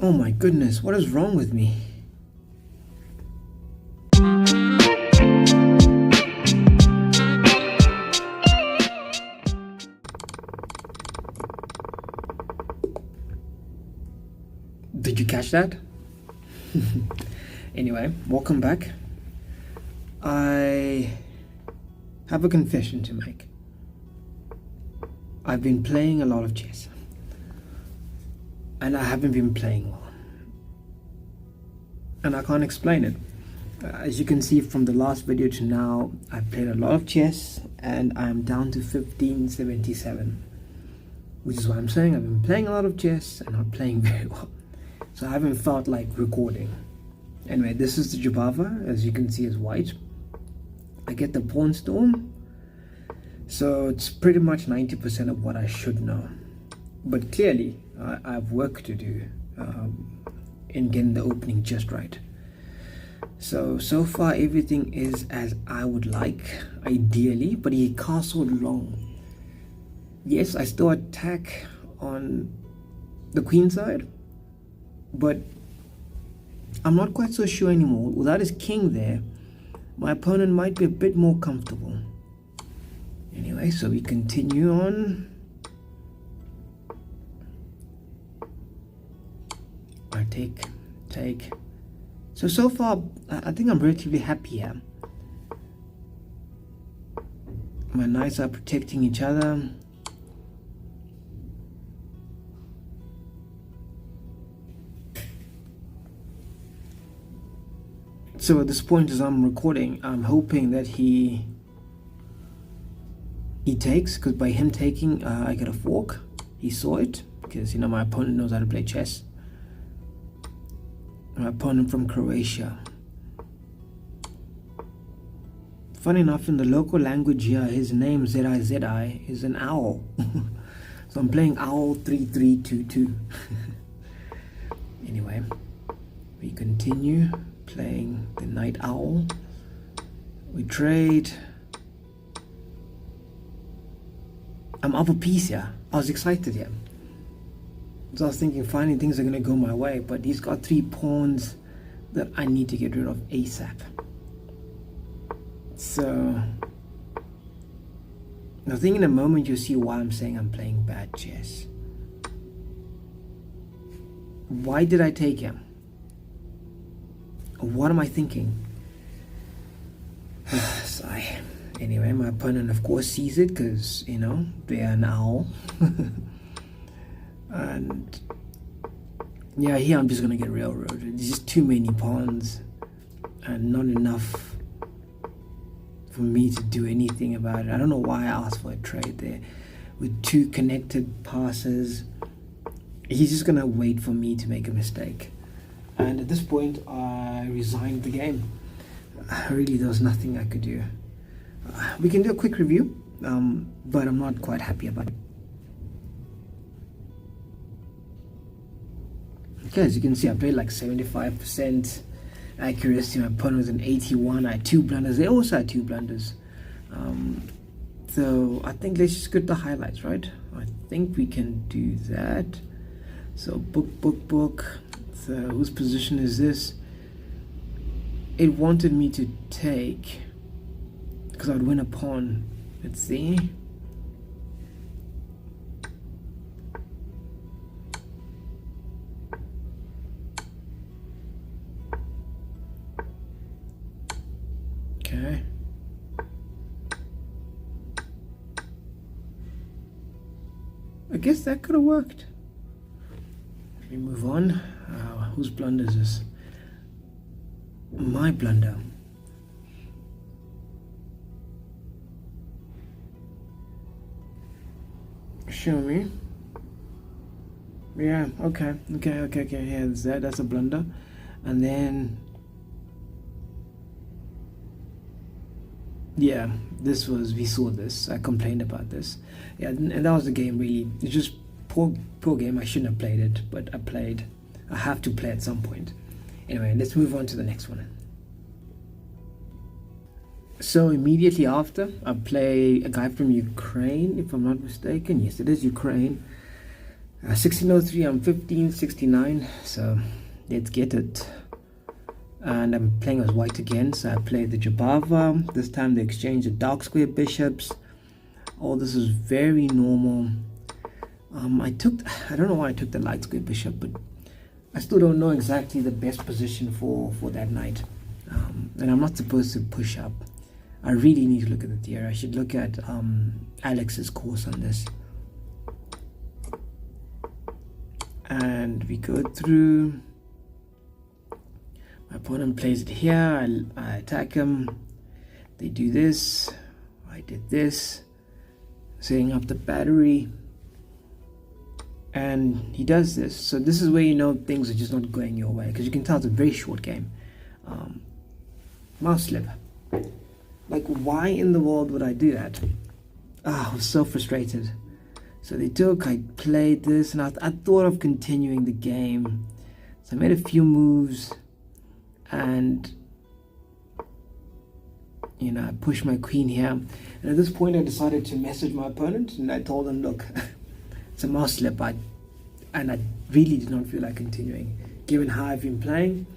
Oh my goodness, what is wrong with me? Did you catch that? Anyway, welcome back. I have a confession to make. I've been playing a lot of chess, and I haven't been playing well. And I can't explain it. As you can see from the last video to now, I've played a lot of chess, and I'm down to 1577. Which is why I'm saying I've been playing a lot of chess and not playing very well. So I haven't felt like recording. Anyway, this is the Jabava, as you can see is white. I get the pawn storm. So it's pretty much 90% of what I should know. But clearly, I have work to do in getting the opening just right. So far everything is as I would like, ideally, but he castled long. Yes, I still attack on the queen side, but I'm not quite so sure anymore. Without his king there, my opponent might be a bit more comfortable. Anyway, so we continue on. I take. So far, I think I'm relatively happy here. My knights are protecting each other. So at this point, as I'm recording, I'm hoping that he takes, because by him taking, I get a fork. He saw it, because my opponent knows how to play chess. My opponent from Croatia. Funny enough, in the local language here, his name Zizi is an owl. So I'm playing owl 3322. Anyway, we continue playing the night owl. We trade. I'm up a piece here. I was excited here. So I was thinking finally things are going to go my way, but he's got 3 pawns that I need to get rid of ASAP. So I think in a moment you'll see why I'm saying I'm playing bad chess. Why did I take him? What am I thinking? Sigh. Anyway, my opponent of course sees it because, they're an owl. And yeah, here I'm just gonna get railroaded. There's just too many pawns and not enough for me to do anything about it. I don't know why I asked for a trade there. With 2 connected passes, he's just gonna wait for me to make a mistake. And at this point, I resigned the game. Really, there was nothing I could do. We can do a quick review, but I'm not quite happy about it. Okay, as you can see, I played like 75% accuracy. My opponent was an 81. I had 2 blunders. They also had 2 blunders. So I think let's just get the highlights, right? I think we can do that. So book. So whose position is this? It wanted me to take because I'd win a pawn. Let's see. Okay. I guess that could have worked. Let me move on. Whose blunder is this? My blunder. Show me. Yeah, okay. Yeah, that's a blunder. And then yeah, we saw this. I complained about this. Yeah, and that was the game really. It's just poor game. I shouldn't have played it, but I played. I have to play at some point. Anyway, let's move on to the next one. So immediately after, I play a guy from Ukraine, if I'm not mistaken. Yes, it is Ukraine. 1603, I'm 1569, so let's get it. And I'm playing as white again, so I played the Jabava. This time they exchanged the dark square bishops. All this is very normal. I don't know why I took the light square bishop, but I still don't know exactly the best position for that knight. And I'm not supposed to push up. I really need to look at the theory. I should look at Alex's course on this. And we go through. My opponent plays it here. I attack him. They do this. I did this. Setting up the battery. And he does this. So this is where you know things are just not going your way, because you can tell it's a very short game. Mouse slip. Like, why in the world would I do that? I was so frustrated. So they took, I played this, and I thought of continuing the game. So I made a few moves, and you know, I pushed my queen here. And at this point I decided to message my opponent, and I told him, look, it's a mouse slip, and I really did not feel like continuing. Given how I've been playing,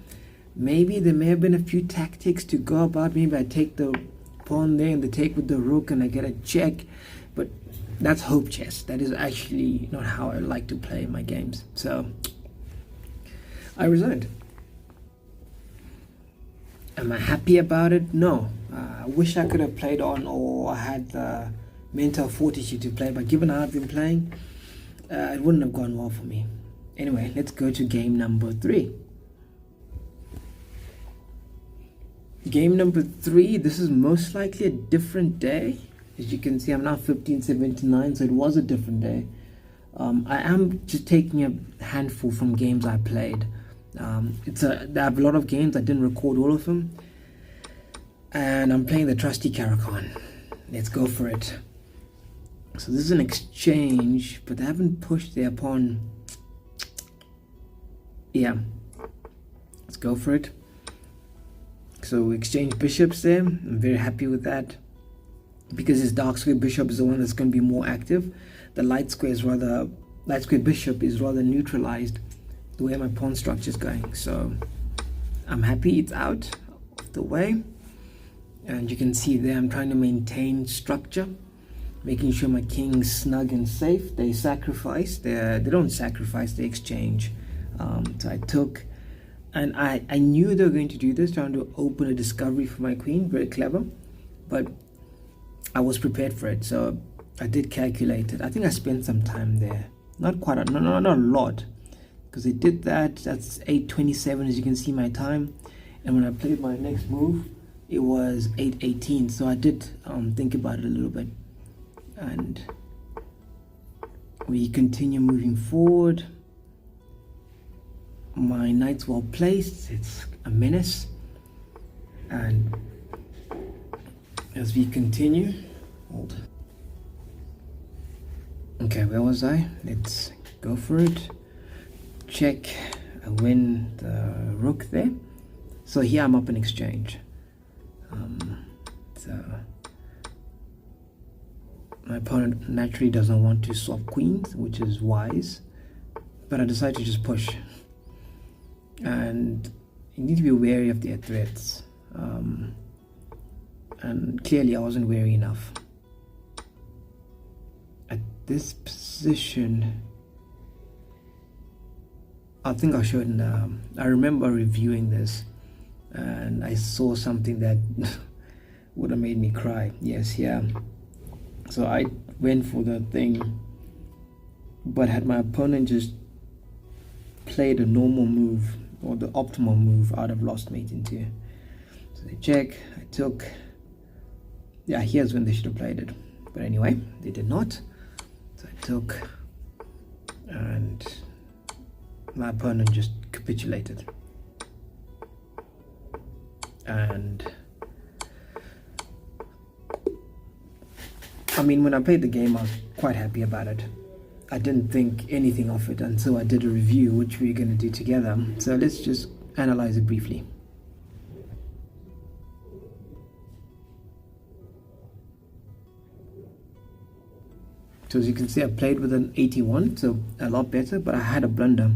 maybe there may have been a few tactics to go about. Maybe I take the pawn there and the take with the rook and I get a check, but that's hope chess. That is actually not how I like to play my games. So I resigned. Am I happy about it? No. I wish I could have played on, or I had the mental fortitude to play, but given how I've been playing, it wouldn't have gone well for me. Anyway, let's go to game number 3. Game number 3, this is most likely a different day. As you can see, I'm now 1579, so it was a different day. I am just taking a handful from games I played. I have a lot of games, I didn't record all of them. And I'm playing the trusty Caracan. Let's go for it. So this is an exchange, but they haven't pushed their pawn. Yeah, let's go for it. So we exchange bishops there. I'm very happy with that, because his dark square bishop is the one that's going to be more active. The light square bishop is rather neutralized the way my pawn structure is going. So I'm happy it's out of the way. And you can see there I'm trying to maintain structure, making sure my king's snug and safe. They sacrifice. They don't sacrifice, they exchange. So I took, and I knew they were going to do this, trying to open a discovery for my queen. Very clever, but I was prepared for it. So I did calculate it. I think I spent some time there, not a lot, because they did that. That's 8:27, as you can see my time. And when I played my next move, it was 8:18. So I did think about it a little bit, and we continue moving forward. My knight's well placed, it's a menace. And as we continue, hold. Okay, where was I? Let's go for it. Check, I win the rook there. So here I'm up in exchange. So my opponent naturally doesn't want to swap queens, which is wise, but I decided to just push. And you need to be wary of their threats, and clearly I wasn't wary enough. At this position, I think I shouldn't. I remember reviewing this, and I saw something that would have made me cry. Yes, yeah. So I went for the thing, but had my opponent just played a normal move, or the optimal move, I'd have lost mate in 2. So they check, I took. Yeah, here's when they should have played it. But anyway, they did not. So I took, and my opponent just capitulated. And I mean, when I played the game, I was quite happy about it. I didn't think anything of it until I did a review, which we're going to do together. So let's just analyze it briefly. So as you can see, I played with an 81, so a lot better, but I had a blunder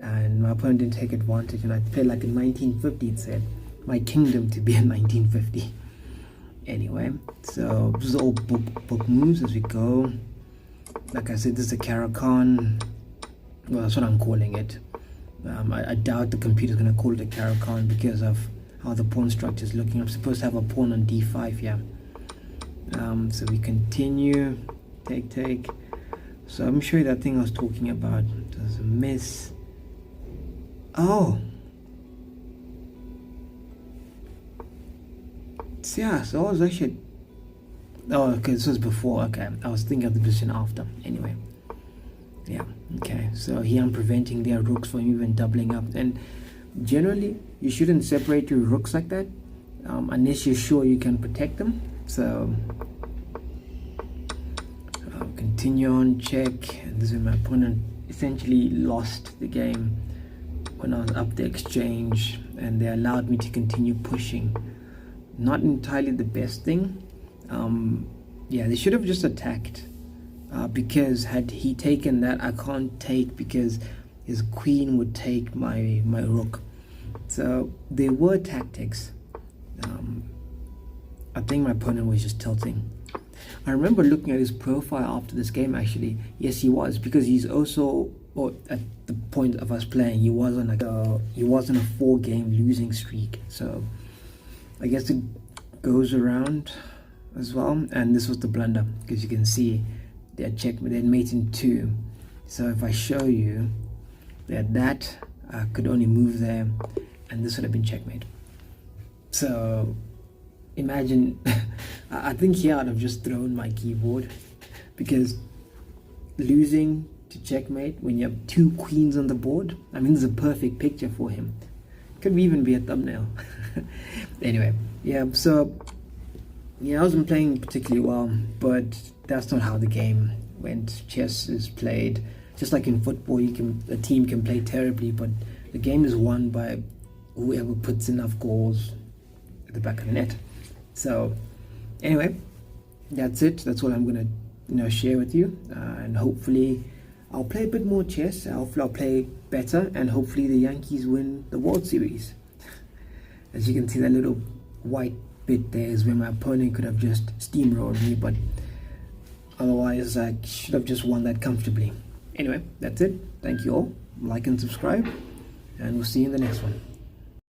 and my opponent didn't take advantage, and I played like a 1950. It said my kingdom to be a 1950. Anyway, so this is all book moves as we go. Like I said, this is a Caracan. Well, that's what I'm calling it. I doubt the computer's going to call it a Caracan because of how the pawn structure is looking. I'm supposed to have a pawn on d5 here. So we continue. Take. So I'm sure that thing I was talking about does a miss. Oh. Yeah, so I was actually... Oh, okay, this was before. Okay, I was thinking of the position after. Anyway. Yeah, okay. So here I'm preventing their rooks from even doubling up. And generally, you shouldn't separate your rooks like that unless you're sure you can protect them. So... continue on, check. And this is my opponent essentially lost the game when I was up the exchange, and they allowed me to continue pushing. Not entirely the best thing. Yeah, they should have just attacked, because had he taken that, I can't take because his queen would take my rook. So there were tactics. I think my opponent was just tilting. I remember looking at his profile after this game actually. Yes, he was, because he's also, or at the point of us playing, he was on a 4-game losing streak. So I guess it goes around as well. And this was the blunder, because you can see they're mate in 2. So if I show you that could only move there, and this would have been checkmate. So imagine, I think here I'd have just thrown my keyboard, because losing to checkmate when you have 2 queens on the board, I mean, this is a perfect picture for him. Could even be a thumbnail. Anyway, yeah, so yeah, I wasn't playing particularly well, but that's not how the game went. Chess is played just like in football. A team can play terribly, but the game is won by whoever puts enough goals at the back of the net. So anyway, that's it. That's what I'm gonna share with you, and hopefully I'll play a bit more chess. Hopefully I'll play better, and hopefully the Yankees win the World Series. As you can see, that little white bit there is where my opponent could have just steamrolled me, but otherwise I should have just won that comfortably. Anyway, that's it. Thank you all. Like and subscribe, and we'll see you in the next one.